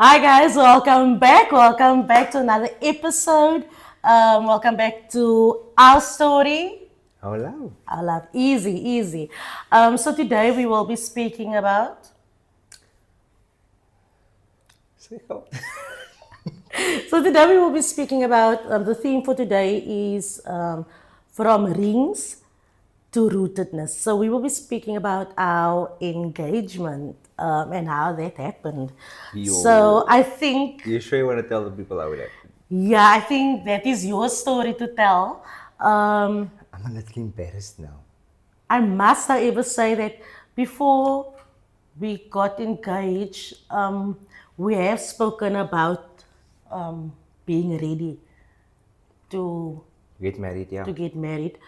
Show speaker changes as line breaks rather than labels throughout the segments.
Hi guys, welcome back. Welcome back to another episode. Welcome back to our story.
Hello.
Our love, easy, easy. So today we will be speaking about.
So,
So today we will be speaking about the theme for today is from rings to rootedness. So we will be speaking about our engagement and how that happened. So
yo,
I think
you sure you want to tell the people how it happened?
Yeah, I think that is your story to tell.
I'm a little embarrassed now.
I must, however, say that before we got engaged, we have spoken about being ready to
Get married, yeah.
get married.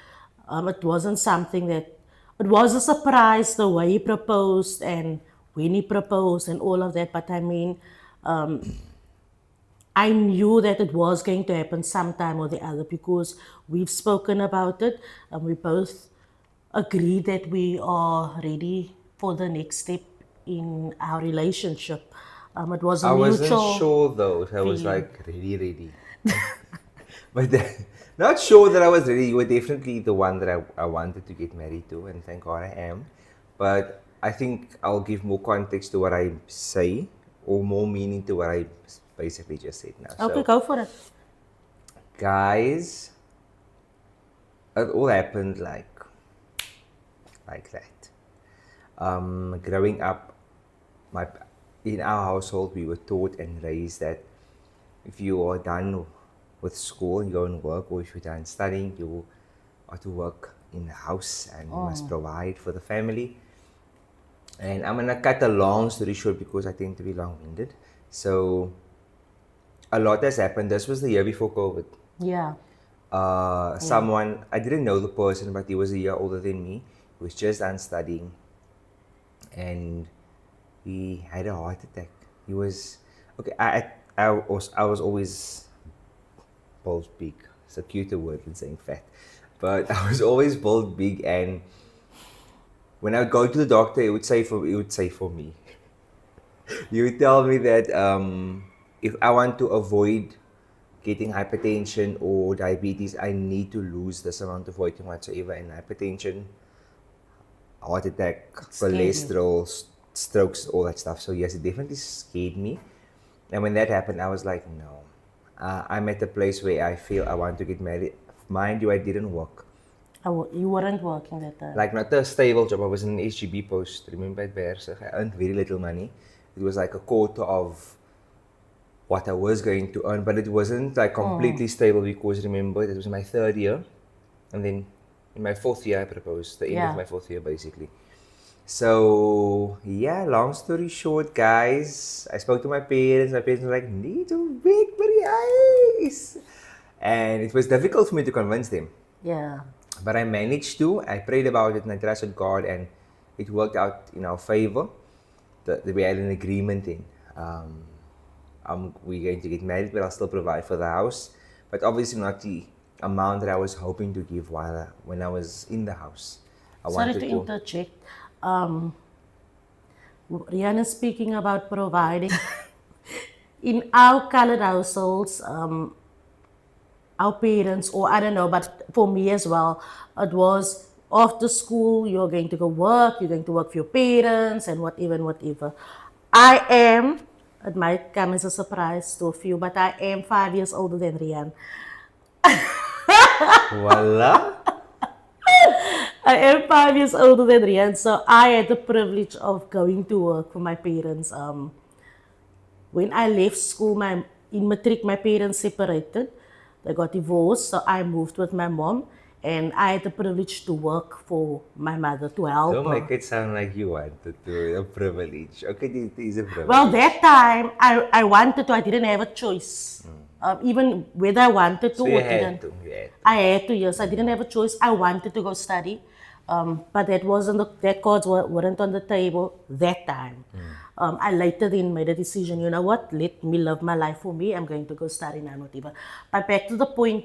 It wasn't something that it was a surprise the way he proposed and when he proposed and all of that. But I mean, I knew that it was going to happen sometime or the other because we've spoken about it and we both agreed that we are ready for the next step in our relationship. It was a
I wasn't
mutual
sure though if I was
feeling.
like ready. But not sure that I was ready. You were definitely the one that I wanted to get married to, and thank God I am. But I think I'll give more context to what I say, or more meaning to what I basically just said now.
Okay,
So,
go for it.
guys, it all happened like that. Growing up, my in our household, we were taught and raised that if you are done with school, you go and work, or if you're done studying, you are to work in the house and you must provide for the family. And I'm gonna cut a long story short because I tend to be long-winded. So a lot has happened. This was the year before COVID.
Yeah, yeah.
Someone I didn't know the person, but he was a year older than me. He was just done studying, and he had a heart attack. He was okay. I was always built big. It's a cuter word than saying fat, but I was always built big. And when I would go to the doctor, he would say for me, he would tell me that if I want to avoid getting hypertension or diabetes, I need to lose this amount of weight and whatsoever. And hypertension, heart attack,
Scared you.
cholesterol, strokes, all that stuff. So yes, it definitely scared me. And when that happened, I was like, no. I'm at a place where I feel I want to get married. Mind you, I didn't work.
You weren't working that time.
Like not a stable job. I was in an SGB post. Remember at Bersig, I earned very little money. It was like a quarter of what I was going to earn, but it wasn't like completely stable because remember it was my third year, and then in my fourth year I proposed. The end of
Yeah.
my fourth year, basically. So yeah, long story short, guys, I spoke to my parents. My parents were like, "Need to big eyes," and it was difficult for me to convince them.
Yeah.
But I managed to. I prayed about it and I trusted God, and it worked out in our favor. We had an agreement in. We're going to get married, but I'll still provide for the house. But obviously not the amount that I was hoping to give when I was in the house. I
Sorry to
wanted to.
interject. Rihanna is speaking about providing. In our colored households, our parents, or I don't know, but for me as well, it was after school, you're going to go work, you're going to work for your parents, and whatever, and whatever. I am, it might come as a surprise to a few, but I am 5 years older than Rian.
Voila!
I am 5 years older than Rian, so I had the privilege of going to work for my parents. When I left school, in matric, my parents separated. They got divorced, so I moved with my mom, and I had the privilege to work for my mother to help
Don't
her.
make it sound like you wanted to. A privilege. Okay, it is a
Well, that
privilege.
time I wanted to, I didn't have a choice. Even whether I wanted to
So you
or
had
didn't.
to. You had to.
I had to, yes. I didn't have a choice. I wanted to go study. But that wasn't that cards weren't on the table that time. I later then made a decision, you know what, let me live my life for me. I'm going to go study now, whatever. But back to the point,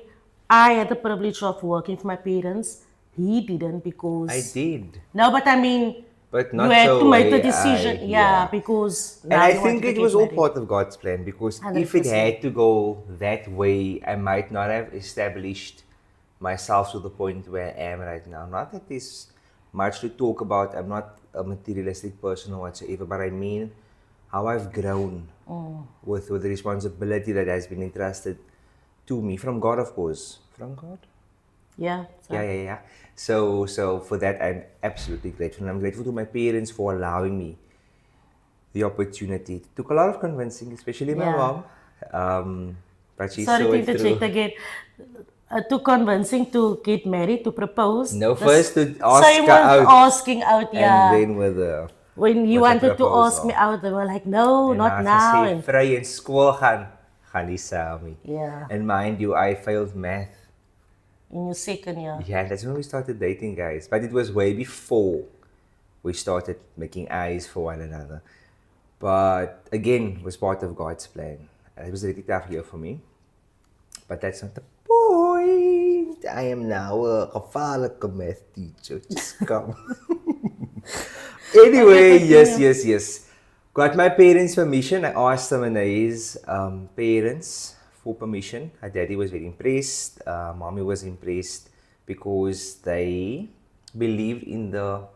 I had the privilege of working for my parents. He didn't
I
because
did.
no, but I mean,
But
You
not
had
the
to make the
way I,
decision, yeah,
yeah.
because
And
now
I
you
think
wanted to
it
get
was all
married.
part of God's plan because if it
100%.
had to go that way, I might not have established myself to the point where I am right now. Not that there's much to talk about. I'm not a materialistic person or whatsoever, but I mean how I've grown with the responsibility that has been entrusted to me from God, of course. From God?
Yeah,
Yeah,
so.
yeah, yeah. So for that, I'm absolutely grateful. And I'm grateful to my parents for allowing me the opportunity. It took a lot of convincing, especially my
Yeah.
mom. Um, but she
Sorry
saw
to
it
interject
through.
again. Too convincing to get married, to propose.
No,
The
first to ask
same
her
with
out,
asking out,
and
yeah.
then
When you
with the
wanted to ask me
proposal.
out, they were like, no,
En
not
haar
now.
gesê,
And
vry in skool gaan die saam nie.
yeah,
And mind you, I failed math.
in your second year.
Yeah, that's when we started dating, guys. But it was way before we started making eyes for one another. But again, it was part of God's plan. It was a really tough year for me. But that's not the point. I am now a gevaarlijke math teacher. Just come.
Okay,
Anyway, yes,
continue.
yes, yes. Got my parents' permission. I asked Samana's parents for permission. Her daddy was very impressed. Mommy was impressed because they believed in the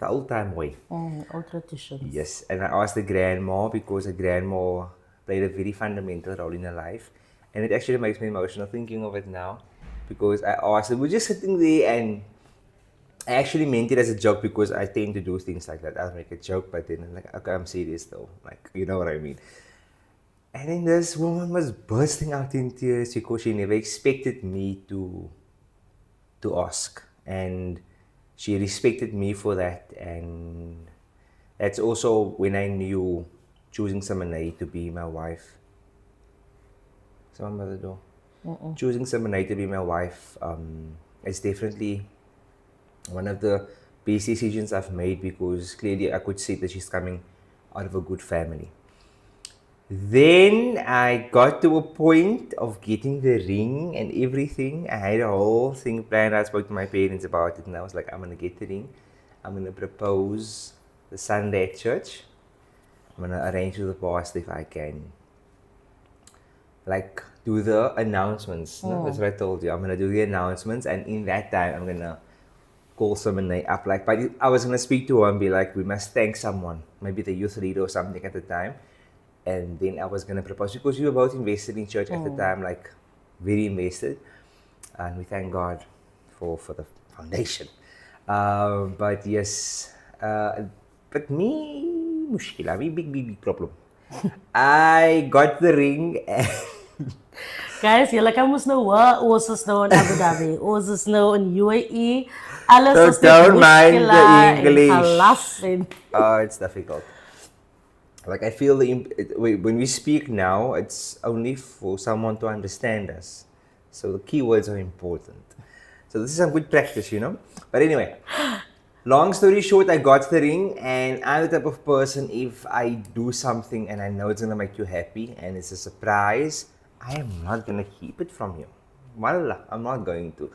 old time way.
Old traditions.
Yes, and I asked the grandma because the grandma played a very fundamental role in her life. And it actually makes me emotional thinking of it now because I asked her, we're just sitting there and I actually meant it as a joke because I tend to do things like that. I'll make a joke, but then I'm like, okay, I'm serious though. Like, you know what I mean? And then this woman was bursting out in tears because she never expected me to ask. And she respected me for that. And that's also when I knew choosing Samanay to be my wife. Someone by the door. Choosing Samanay to be my wife is definitely one of the best decisions I've made because clearly I could see that she's coming out of a good family. Then I got to a point of getting the ring and everything. I had a whole thing planned. I spoke to my parents about it and I was like, I'm gonna get the ring. I'm gonna propose the Sunday at church. I'm gonna arrange with the pastor if I can. Like do the announcements. No, that's what I told you. I'm gonna do the announcements and in that time I'm gonna call someone up. Like but I was gonna speak to her and be like, we must thank someone, maybe the youth leader or something at the time. And then I was gonna propose because we were both invested in church at the time, like very invested. And we thank God for the foundation. But yes, but me, mushkila, me big problem. I got the ring and
Guys, julle kan mos nou hoor, ons is nou in Abu Dhabi, ons is nou in UAE, alles
so
is net
don't mind the
muskela en
English.
gelas en...
It's difficult. Like I feel when we speak now, it's only for someone to understand us. So the keywords are important. So this is some good practice, you know. But anyway, long story short, I got the ring, and I'm the type of person if I do something and I know it's gonna make you happy and it's a surprise, I am not gonna keep it from you. Wallah, I'm not going to.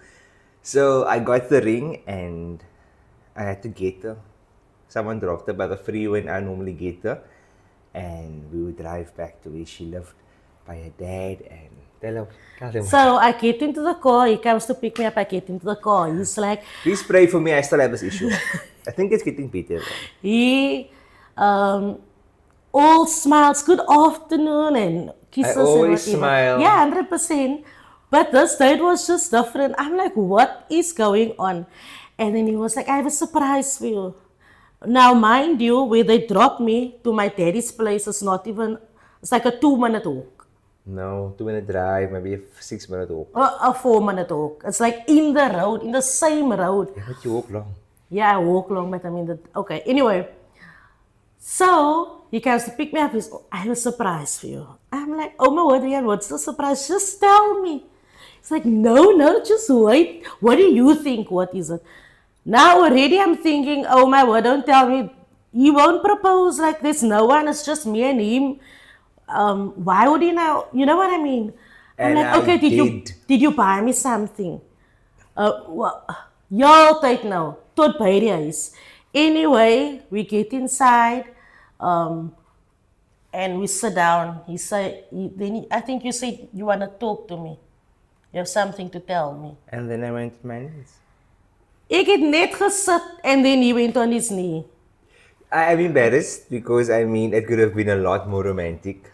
So I got the ring and I had to get her. Someone dropped her by the freeway and I normally get her. And we would drive back to where she lived by her dad and tell him.
So I get into the car, he comes to pick me up, I get into the car, he's like,
Please pray for me, I still have this issue. I think it's getting better.
he all smiles, good afternoon, and
I
kisses and
always
whatever.
smile.
Yeah, 100%. But this date was just different. I'm like, what is going on? And then he was like, I have a surprise for you. Now, mind you, where they dropped me to my daddy's place is not even, it's like a 2 minute walk.
No, 2 minute drive, maybe a 6 minute walk.
A 4 minute walk. It's like in the road, in the same road.
Yeah, but you walk long.
Yeah, I walk along with him in the. Okay, anyway. So he comes to pick me up. He's, I have a surprise for you. I'm like, oh my word, Rian, what's the surprise? Just tell me. He's like, no, just wait. What do you think? What is it? Now already I'm thinking, oh my word, don't tell me. He won't propose like there's no one. It's just me and him. Why would he now? You know what I mean? I'm
And
like,
I
okay,
did.
did you buy me something? Well, heeltyd nou, tot by die huis. Anyway, we get inside, um, and we sit down. He said, I think you said you want to talk to me. You have something to tell me.
And then I went to my knees.
Ik het net gesit, and then he went on his knee.
I'm embarrassed because I mean it could have been a lot more romantic.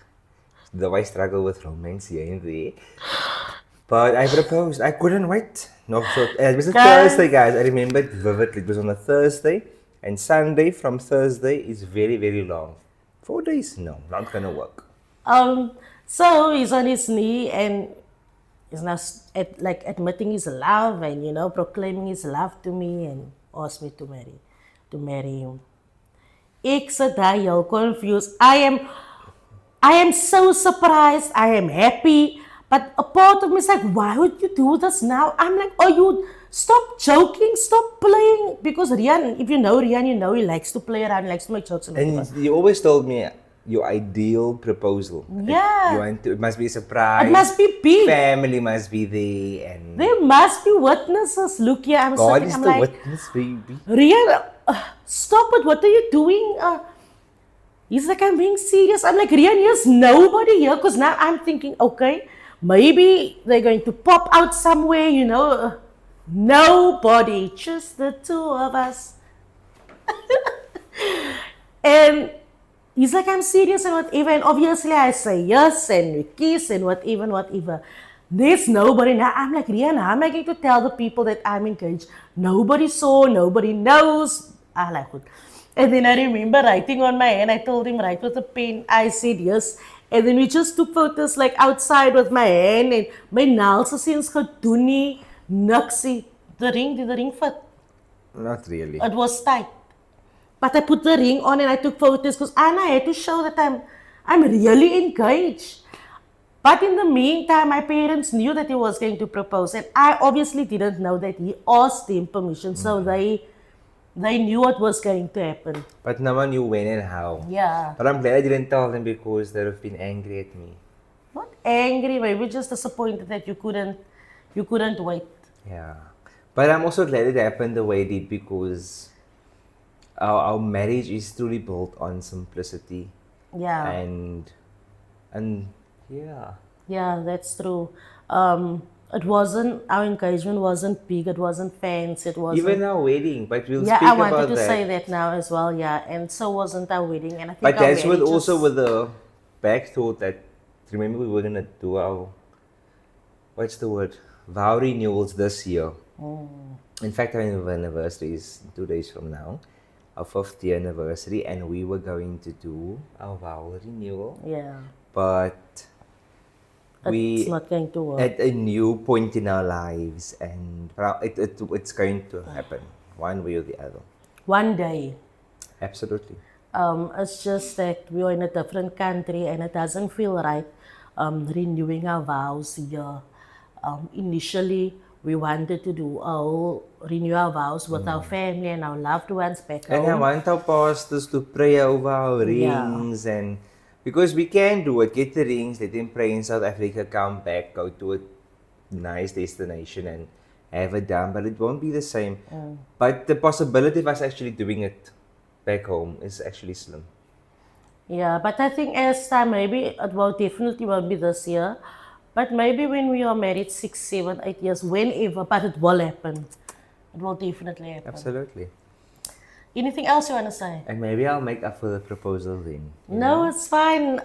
Though I struggle with romance here and there. But I proposed. I couldn't wait. No, so it was a
Guys.
Thursday, guys. I remember it vividly. It was on a Thursday, and Sunday from Thursday is very, very long. 4 days? No, not gonna work.
So he's on his knee and he's now like admitting his love and proclaiming his love to me and asked me to marry him. Ik sit daar heel confused. I am so surprised. I am happy. But a part of me is like, why would you do this now? I'm like, oh, you stop joking, stop playing. Because Rian, if you know Rian, you know he likes to play around, he likes to make jokes.
And you always told me your ideal proposal.
Yeah.
It must be a surprise.
It must be big.
Family must be there, and
There must be witnesses. Look here, I'm
God
sitting,
is
I'm
the
like,
witness, baby.
Rian, stop it. What are you doing? He's like, I'm being serious. I'm like, Rian, there's nobody here. Because now I'm thinking, okay, maybe they're going to pop out somewhere, nobody, just the two of us. And he's like, I'm serious and whatever. And obviously I say yes and we kiss and whatever. There's nobody. Now I'm like, Rian, how am I going to tell the people that I'm engaged? Nobody saw, nobody knows. I like it. And then I remember writing on my hand. I told him, write with a pen. I said yes. And then we just took photos like outside with my hand. And my nails is eens gedoen nie. Niksie. Did the ring fit?
Not really.
It was tight. But I put the ring on and I took photos because I had to show that I'm really engaged. But in the meantime, my parents knew that he was going to propose, and I obviously didn't know that he asked them permission, so they knew what was going to happen.
But no one knew when and how.
Yeah.
But I'm glad I didn't tell them because they would have been angry at me.
Not angry, maybe just disappointed that you couldn't wait.
Yeah. But I'm also glad it happened the way it did because our marriage is truly built on simplicity.
Yeah.
And yeah.
Yeah, that's true. Our engagement wasn't big, it wasn't fancy, it wasn't.
Even our wedding, but we'll
Yeah,
speak
I
about
wanted to
that.
say that now as well, yeah. And so wasn't our wedding. And I think
But
our
that's with
marriage
also
was-
with the back thought that remember we were gonna do our what's the word? Vow renewals this year. In fact, our anniversary is 2 days from now, our 5th year anniversary, and we were going to do our vow renewal.
Yeah.
But
It's not going to work.
at a new point in our lives, and it's going to happen one way or the other.
One day.
Absolutely.
It's just that we are in a different country and it doesn't feel right renewing our vows here. Initially, we wanted to renew our vows with our family and our loved ones back
And I
home.
want our pastors to pray over our rings and because we can do it, get the rings, let them pray in South Africa, come back, go to a nice destination and have it done, but it won't be the same. But the possibility of us actually doing it back home is actually slim.
Yeah, but I think as time, maybe it will definitely won't be this year. But maybe when we are married 6, 7, 8 years, whenever, but it will happen. It will definitely happen.
Absolutely.
Anything else you want to say?
And maybe I'll make up for the proposal then.
No, it's fine.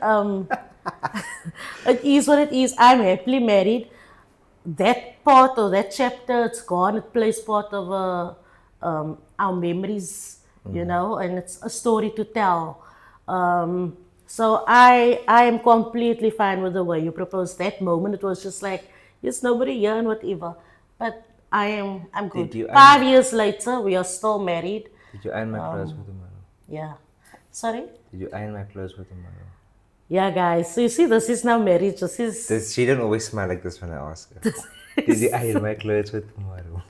It is what it is. I'm happily married. That part or that chapter, it's gone. It plays part of our memories, and it's a story to tell. So I am completely fine with the way you proposed that moment. It was just like, there's nobody here and whatever. But I'm good.
Did you
5 years later, we are still married.
Did you iron my clothes for tomorrow?
Yeah. Sorry?
Did you iron my clothes for tomorrow?
Yeah, guys. So you see, this is now marriage. This is.
She don't always smile like this when I ask her. Did you iron my clothes for tomorrow?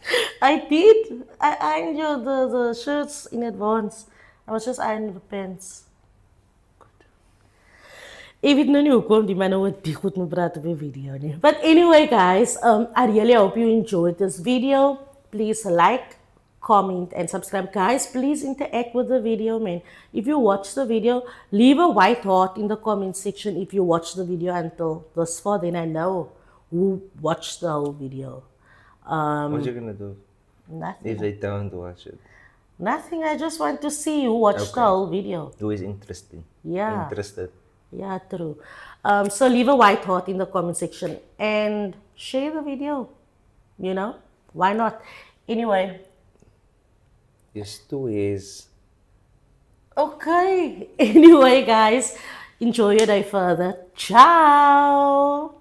I did. I ironed the shirts in advance. I was just ironing the pants. Ik weet nou nie hoekom die man oor die goed moet praat op die video nie. But anyway, guys, I really hope you enjoyed this video. Please like, comment, and subscribe. Guys, please interact with the video, man. If you watch the video, leave a white heart in the comment section if you watch the video until this far, then I know who watched the whole video.
What you gonna do if
Nothing.
they don't watch it?
Nothing. I just want to see who watched the
Okay.
whole video.
Who is interesting?
Yeah.
Interested.
Yeah, true. So leave a white heart in the comment section and share the video. You know, why not? Anyway,
Yes, two is.
okay. Anyway, guys, enjoy your day further. Ciao.